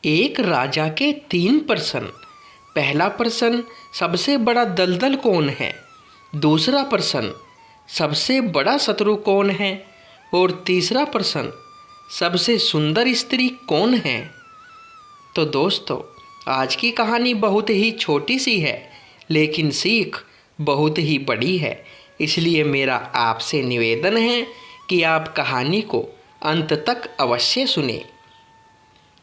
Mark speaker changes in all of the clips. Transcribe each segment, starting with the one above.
Speaker 1: एक राजा के 3 प्रश्न। पहला प्रश्न, सबसे बड़ा दलदल कौन है। दूसरा प्रश्न, सबसे बड़ा शत्रु कौन है। और तीसरा प्रश्न, सबसे सुंदर स्त्री कौन है। तो दोस्तों, आज की कहानी बहुत ही छोटी सी है, लेकिन सीख बहुत ही बड़ी है। इसलिए मेरा आपसे निवेदन है कि आप कहानी को अंत तक अवश्य सुने।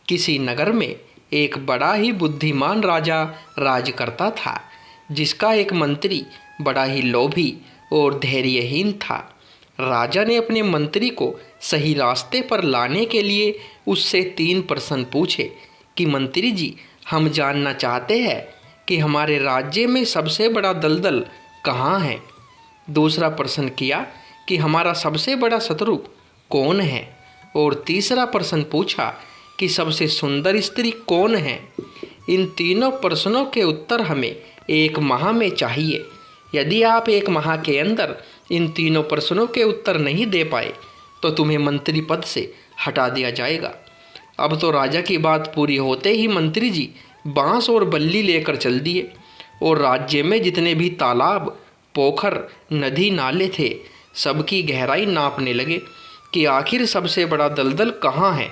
Speaker 1: किसी नगर में एक बड़ा ही बुद्धिमान राजा राज करता था, जिसका एक मंत्री बड़ा ही लोभी और धैर्यहीन था। राजा ने अपने मंत्री को सही रास्ते पर लाने के लिए उससे 3 प्रश्न पूछे कि मंत्री जी, हम जानना चाहते हैं कि हमारे राज्य में सबसे बड़ा दलदल कहाँ है। दूसरा प्रश्न किया कि हमारा सबसे बड़ा शत्रु कौन है। और तीसरा प्रश्न पूछा कि सबसे सुंदर स्त्री कौन है। इन तीनों प्रश्नों के उत्तर हमें 1 माह में चाहिए। यदि आप 1 माह के अंदर इन तीनों प्रश्नों के उत्तर नहीं दे पाए तो तुम्हें मंत्री पद से हटा दिया जाएगा। अब तो राजा की बात पूरी होते ही मंत्री जी बांस और बल्ली लेकर चल दिए और राज्य में जितने भी तालाब, पोखर, नदी, नाले थे, सबकी गहराई नापने लगे कि आखिर सबसे बड़ा दलदल कहाँ है।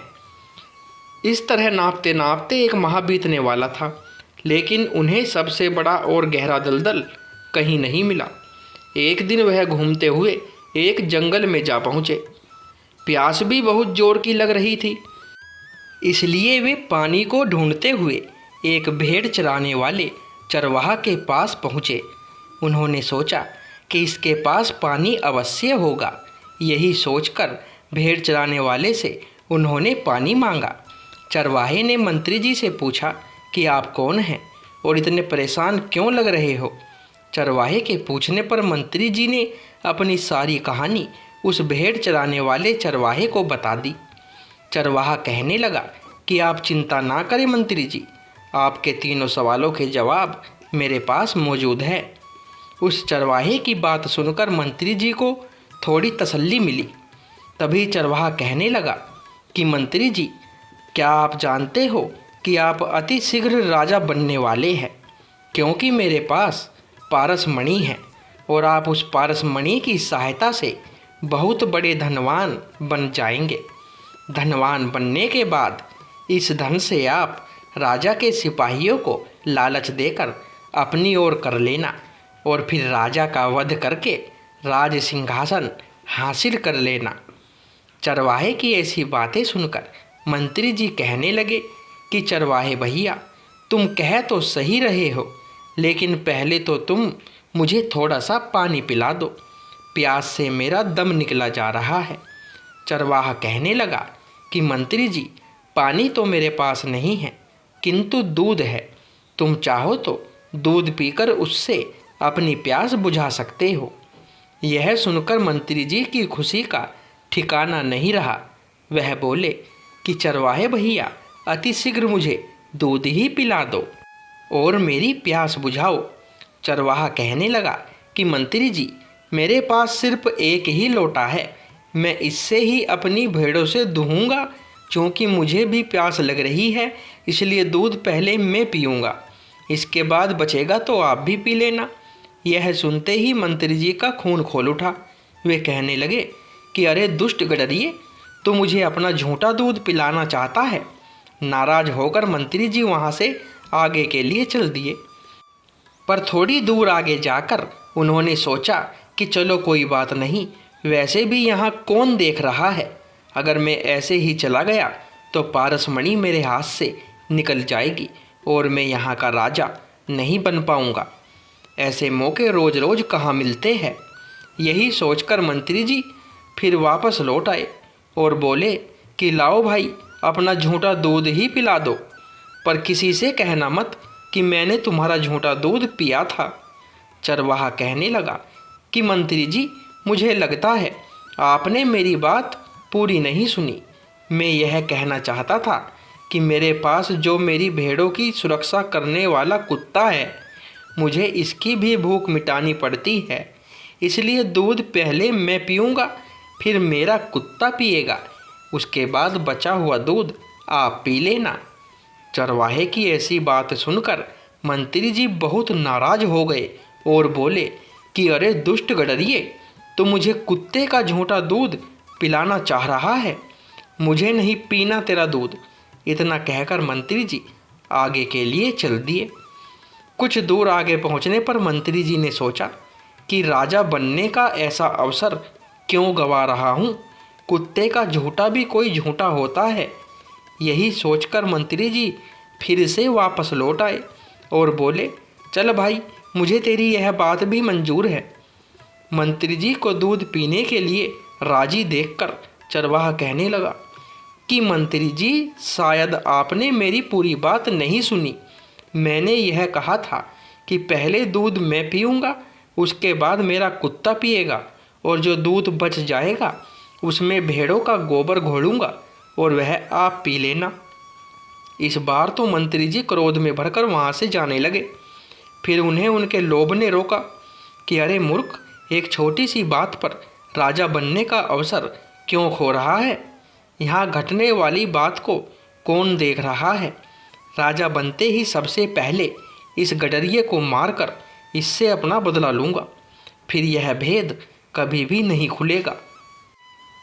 Speaker 1: इस तरह नापते नापते 1 माह बीतने वाला था, लेकिन उन्हें सबसे बड़ा और गहरा दलदल कहीं नहीं मिला। एक दिन वह घूमते हुए एक जंगल में जा पहुँचे। प्यास भी बहुत जोर की लग रही थी, इसलिए वे पानी को ढूंढते हुए एक भेड़ चराने वाले चरवाहा के पास पहुँचे। उन्होंने सोचा कि इसके पास पानी अवश्य होगा। यही सोचकर भेड़ चराने वाले से उन्होंने पानी मांगा। चरवाहे ने मंत्री जी से पूछा कि आप कौन हैं और इतने परेशान क्यों लग रहे हो। चरवाहे के पूछने पर मंत्री जी ने अपनी सारी कहानी उस भेड़ चराने वाले चरवाहे को बता दी। चरवाहा कहने लगा कि आप चिंता ना करें मंत्री जी, आपके तीनों सवालों के जवाब मेरे पास मौजूद है। उस चरवाहे की बात सुनकर मंत्री जी को थोड़ी तसल्ली मिली। तभी चरवाहा कहने लगा कि मंत्री जी, क्या आप जानते हो कि आप अति शीघ्र राजा बनने वाले हैं, क्योंकि मेरे पास पारस मणि है और आप उस पारस मणि की सहायता से बहुत बड़े धनवान बन जाएंगे। धनवान बनने के बाद इस धन से आप राजा के सिपाहियों को लालच देकर अपनी ओर कर लेना और फिर राजा का वध करके राज सिंहासन हासिल कर लेना। चरवाहे की ऐसी बातें सुनकर मंत्री जी कहने लगे कि चरवाहे भैया, तुम कह तो सही रहे हो, लेकिन पहले तो तुम मुझे थोड़ा सा पानी पिला दो, प्यास से मेरा दम निकला जा रहा है। चरवाहा कहने लगा कि मंत्री जी, पानी तो मेरे पास नहीं है, किंतु दूध है। तुम चाहो तो दूध पीकर उससे अपनी प्यास बुझा सकते हो। यह सुनकर मंत्री जी की खुशी का ठिकाना नहीं रहा। वह बोले कि चरवाहे भैया, अति शीघ्र मुझे दूध ही पिला दो और मेरी प्यास बुझाओ। चरवाहा कहने लगा कि मंत्री जी, मेरे पास सिर्फ एक ही लोटा है, मैं इससे ही अपनी भेड़ों से दुहूँगा। क्योंकि मुझे भी प्यास लग रही है, इसलिए दूध पहले मैं पीऊँगा, इसके बाद बचेगा तो आप भी पी लेना। यह सुनते ही मंत्री जी का खून खोल उठा। वे कहने लगे कि अरे दुष्ट गडरिये, तो मुझे अपना झूठा दूध पिलाना चाहता है। नाराज होकर मंत्री जी वहाँ से आगे के लिए चल दिए। पर थोड़ी दूर आगे जाकर उन्होंने सोचा कि चलो कोई बात नहीं, वैसे भी यहाँ कौन देख रहा है। अगर मैं ऐसे ही चला गया तो पारसमणि मेरे हाथ से निकल जाएगी और मैं यहाँ का राजा नहीं बन पाऊँगा। ऐसे मौके रोज़ रोज़ कहाँ मिलते हैं। यही सोचकर मंत्री जी फिर वापस लौट आए और बोले कि लाओ भाई, अपना झूठा दूध ही पिला दो, पर किसी से कहना मत कि मैंने तुम्हारा झूठा दूध पिया था। चरवाहा कहने लगा कि मंत्री जी, मुझे लगता है आपने मेरी बात पूरी नहीं सुनी। मैं यह कहना चाहता था कि मेरे पास जो मेरी भेड़ों की सुरक्षा करने वाला कुत्ता है, मुझे इसकी भी भूख मिटानी पड़ती है, इसलिए दूध पहले मैं पीऊँगा, फिर मेरा कुत्ता पिएगा, उसके बाद बचा हुआ दूध आप पी लेना। चरवाहे की ऐसी बात सुनकर मंत्री जी बहुत नाराज हो गए और बोले कि अरे दुष्ट गडरिये, तो मुझे कुत्ते का झूठा दूध पिलाना चाह रहा है, मुझे नहीं पीना तेरा दूध। इतना कहकर मंत्री जी आगे के लिए चल दिए। कुछ दूर आगे पहुंचने पर मंत्री जी ने सोचा कि राजा बनने का ऐसा अवसर क्यों गंवा रहा हूँ, कुत्ते का झूठा भी कोई झूठा होता है। यही सोचकर मंत्री जी फिर से वापस लौट आए और बोले, चल भाई, मुझे तेरी यह बात भी मंजूर है। मंत्री जी को दूध पीने के लिए राजी देखकर चरवाहा कहने लगा कि मंत्री जी, शायद आपने मेरी पूरी बात नहीं सुनी। मैंने यह कहा था कि पहले दूध मैं पीऊँगा, उसके बाद मेरा कुत्ता पिएगा, और जो दूध बच जाएगा उसमें भेड़ों का गोबर घोलूँगा और वह आप पी लेना। इस बार तो मंत्री जी क्रोध में भरकर वहाँ से जाने लगे। फिर उन्हें उनके लोभ ने रोका कि अरे मूर्ख, एक छोटी सी बात पर राजा बनने का अवसर क्यों खो रहा है? यहाँ घटने वाली बात को कौन देख रहा है? राजा बनते ही सबसे पहले इस गडरिये को मारकर इससे अपना बदला लूँगा, फिर यह भेद कभी भी नहीं खुलेगा।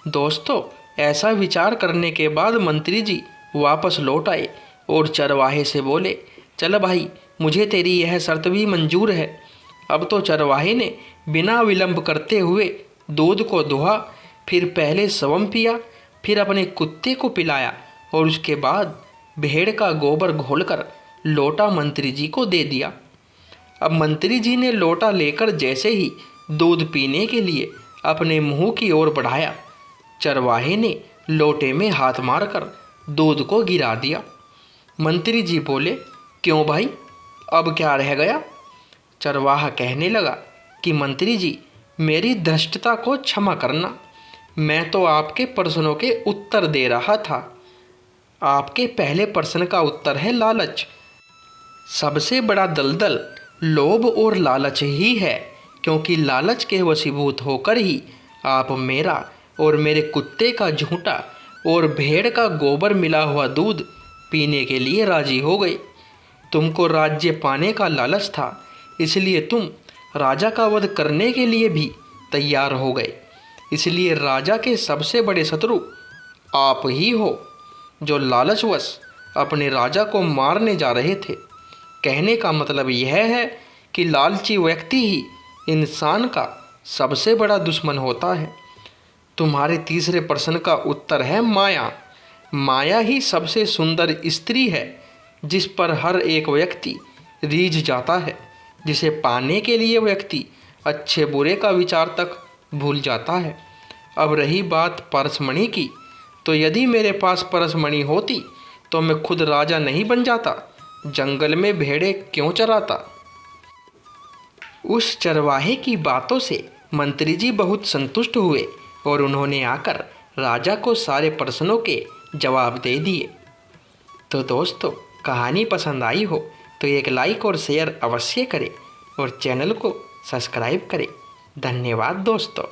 Speaker 1: दोस्तों, ऐसा विचार करने के बाद मंत्री जी वापस लौट आए और चरवाहे से बोले, चल भाई, मुझे तेरी यह शर्त भी मंजूर है। अब तो चरवाहे ने बिना विलंब करते हुए दूध को दुहा, फिर पहले स्वयं पिया, फिर अपने कुत्ते को पिलाया और उसके बाद भेड़ का गोबर घोलकर लोटा मंत्री जी को दे दिया। अब मंत्री जी ने लोटा लेकर जैसे ही दूध पीने के लिए अपने मुंह की ओर बढ़ाया, चरवाहे ने लोटे में हाथ मारकर दूध को गिरा दिया। मंत्री जी बोले, क्यों भाई, अब क्या रह गया? चरवाहा कहने लगा कि मंत्री जी, मेरी धृष्टता को क्षमा करना, मैं तो आपके प्रश्नों के उत्तर दे रहा था। आपके पहले प्रश्न का उत्तर है लालच। सबसे बड़ा दलदल लोभ और लालच ही है, क्योंकि लालच के वशीभूत होकर ही आप मेरा और मेरे कुत्ते का झूठा और भेड़ का गोबर मिला हुआ दूध पीने के लिए राजी हो गए। तुमको राज्य पाने का लालच था, इसलिए तुम राजा का वध करने के लिए भी तैयार हो गए। इसलिए राजा के सबसे बड़े शत्रु आप ही हो, जो लालचवश अपने राजा को मारने जा रहे थे। कहने का मतलब यह है कि लालची व्यक्ति ही इंसान का सबसे बड़ा दुश्मन होता है। तुम्हारे तीसरे प्रश्न का उत्तर है माया। माया ही सबसे सुंदर स्त्री है, जिस पर हर एक व्यक्ति रीझ जाता है, जिसे पाने के लिए व्यक्ति अच्छे बुरे का विचार तक भूल जाता है। अब रही बात परसमणि की, तो यदि मेरे पास परसमणि होती तो मैं खुद राजा नहीं बन जाता, जंगल में भेड़ें क्यों चराता। उस चरवाहे की बातों से मंत्री जी बहुत संतुष्ट हुए और उन्होंने आकर राजा को सारे प्रश्नों के जवाब दे दिए। तो दोस्तों, कहानी पसंद आई हो तो एक लाइक और शेयर अवश्य करें और चैनल को सब्सक्राइब करें। धन्यवाद दोस्तों।